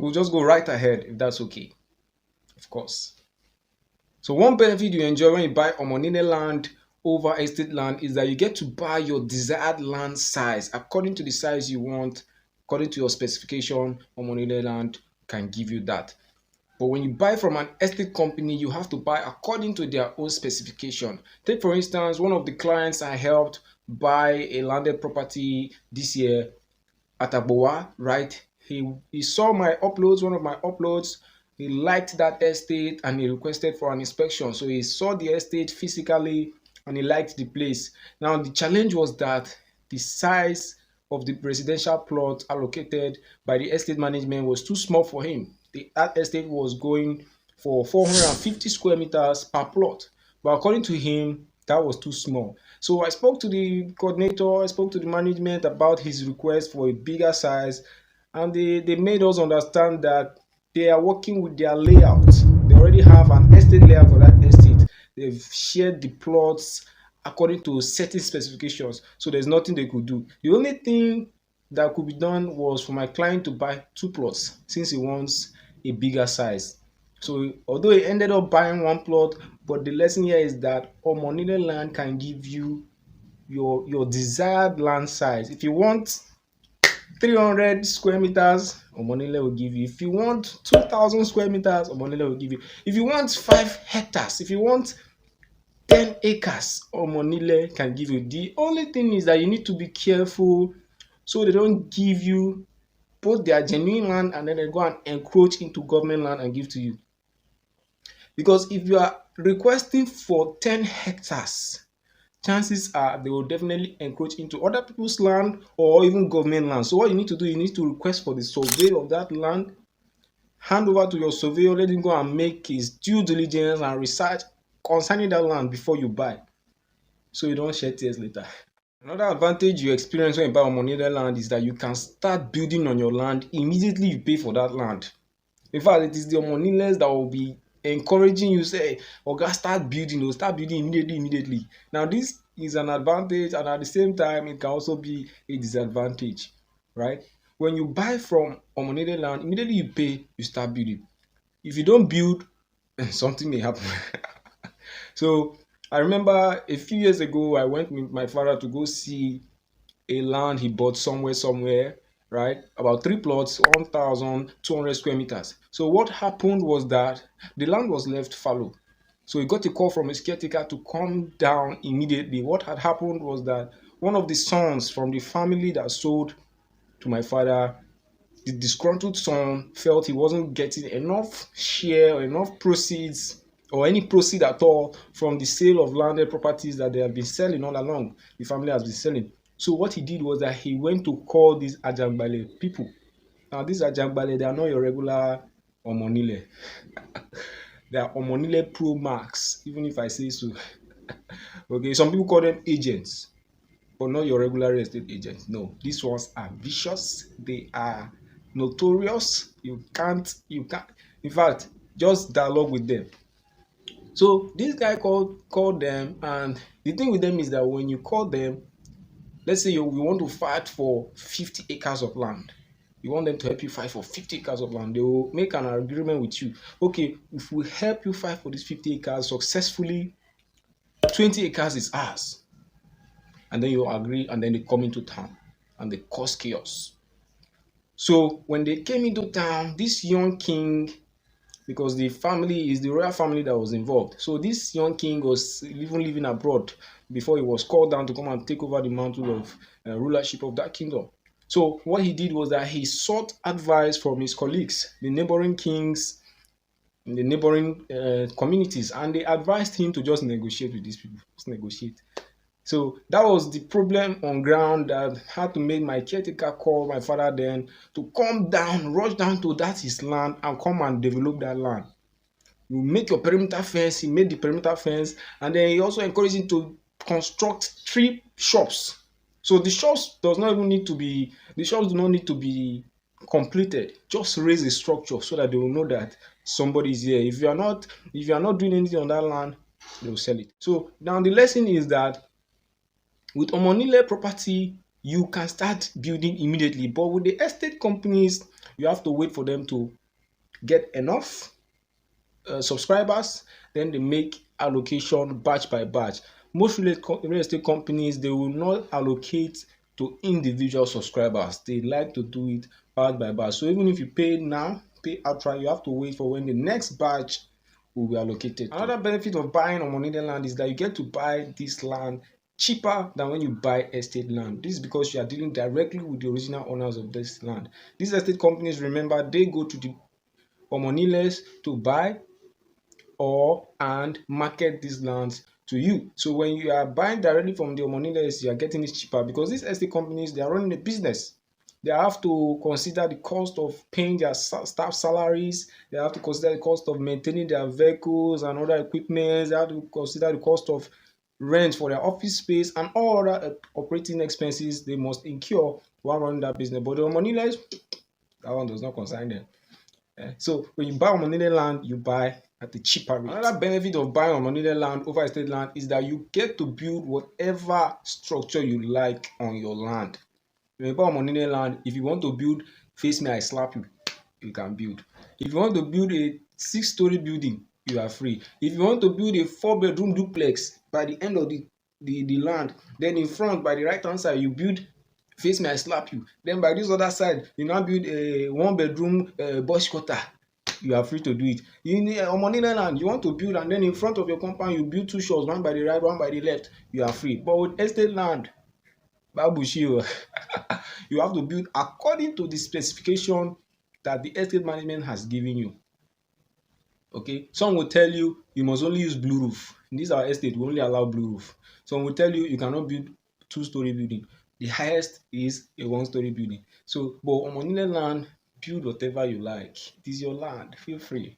we'll just go right ahead if that's okay, of course. So one benefit you enjoy when you buy Omonile land over estate land is that you get to buy your desired land size according to the size you want, according to your specification. Omonile land can give you that. But when you buy from an estate company, you have to buy according to their own specification. Take for instance, one of the clients I helped buy a landed property this year at Agbowa, right? He saw my uploads, one of my uploads. He liked that estate and he requested for an inspection. So he saw the estate physically and he liked the place. Now the challenge was that the size of the residential plot allocated by the estate management was too small for him. That estate was going for 450 square meters per plot. But according to him, that was too small. So I spoke to the coordinator, I spoke to the management about his request for a bigger size, and they made us understand that they are working with their layout. They already have an estate layout for that estate. They've shared the plots according to certain specifications. So there's nothing they could do. The only thing that could be done was for my client to buy two plots since he wants a bigger size. So although he ended up buying one plot, but the lesson here is that Omonile land can give you your desired land size. If you want 300 square meters, Omonile will give you. If you want 2,000 square meters, Omonile will give you. If you want 5 hectares, if you want 10 acres, Omonile can give you. The only thing is that you need to be careful so they don't give you both their genuine land and then they go and encroach into government land and give to you. Because if you are requesting for 10 hectares, chances are they will definitely encroach into other people's land or even government land. So what you need to do, you need to request for the survey of that land, hand over to your surveyor, let him go and make his due diligence and research concerning that land before you buy, so you don't shed tears later. Another advantage you experience when you buy Omonile land is that you can start building on your land immediately you pay for that land. In fact, it is the Omoniles that will be encouraging you, say, Oga, start building, or start building immediately. Now, this is an advantage, and at the same time, it can also be a disadvantage, right? When you buy from Omonile land, immediately you pay, you start building. If you don't build, something may happen. So, I remember a few years ago, I went with my father to go see a land he bought somewhere, right? About 3 plots, 1,200 square meters. So what happened was that the land was left fallow. So he got a call from his caretaker to come down immediately. What had happened was that one of the sons from the family that sold to my father, the disgruntled son, felt he wasn't getting enough share or enough proceeds or any proceed at all from the sale of landed properties that they have been selling all along. The family has been selling. So what he did was that he went to call these Ajangbale people. Now these Ajangbale, they are not your regular Omonile. They are Omonile Pro Max, even if I say so. Okay, some people call them agents, but not your regular real estate agents. No, these ones are vicious. They are notorious. You can't. In fact, just dialogue with them. So this guy called them, and the thing with them is that when you call them, let's say we want to fight for 50 acres of land. You want them to help you fight for 50 acres of land. They will make an agreement with you. Okay, if we help you fight for these 50 acres successfully, 20 acres is ours. And then you agree, and then they come into town and they cause chaos. So when they came into town, this young king, because the family is the royal family that was involved. So this young king was even living abroad before he was called down to come and take over the mantle of rulership of that kingdom. So what he did was that he sought advice from his colleagues, the neighboring kings in the neighboring communities, and they advised him to just negotiate with these people. Just negotiate. So that was the problem on ground that had to make my caretaker call my father then to come down, rush down to that his land and come and develop that land. You make your perimeter fence, he made the perimeter fence, and then he also encouraged him to construct 3 shops. So the shops do not need to be completed. Just raise a structure so that they will know that somebody is here. If you are not doing anything on that land, they will sell it. So now the lesson is that with Omonile property, you can start building immediately. But with the estate companies, You have to wait for them to get enough subscribers, then they make allocation batch by batch. Most real estate companies, they will not allocate to individual subscribers. They like to do it batch by batch. So even if you pay now, pay outright, you have to wait for when the next batch will be allocated to. Another benefit of buying Omonile land is that you get to buy this land cheaper than when you buy estate land. This is because you are dealing directly with the original owners of this land. These estate companies, remember, they go to the Omoniles to buy or and market these lands to you. So when you are buying directly from the Omoniles, you are getting it cheaper because these estate companies, they are running a business. They have to consider the cost of paying their staff salaries. They have to consider the cost of maintaining their vehicles and other equipment. They have to consider the cost of rent for their office space and all other operating expenses they must incur while running that business. But the Omoniles, that one does not concern them. So when you buy Omonile land, you buy at a cheaper rate. Another benefit of buying Omonile land over estate land is that you get to build whatever structure you like on your land. When you buy Omonile land, if you want to build face me I slap you, you can build. If you want to build a 6-story building, you are free. If you want to build a 4-bedroom duplex by the end of the land, then in front by the right hand side you build face me I slap you, then by this other side you now build a 1-bedroom boys quarter, you are free to do it. In Omonile land, you want to build and then in front of your compound you build 2 shops, one by the right, one by the left, you are free. But with estate land, babushi o you have to build according to the specification that the estate management has given you. Okay, some will tell you you must only use blue roof. In this our estate, we only allow blue roof. Some will tell you you cannot build 2-story building. The highest is a 1-story building. So, but on Omonile land, build whatever you like. It is your land. Feel free.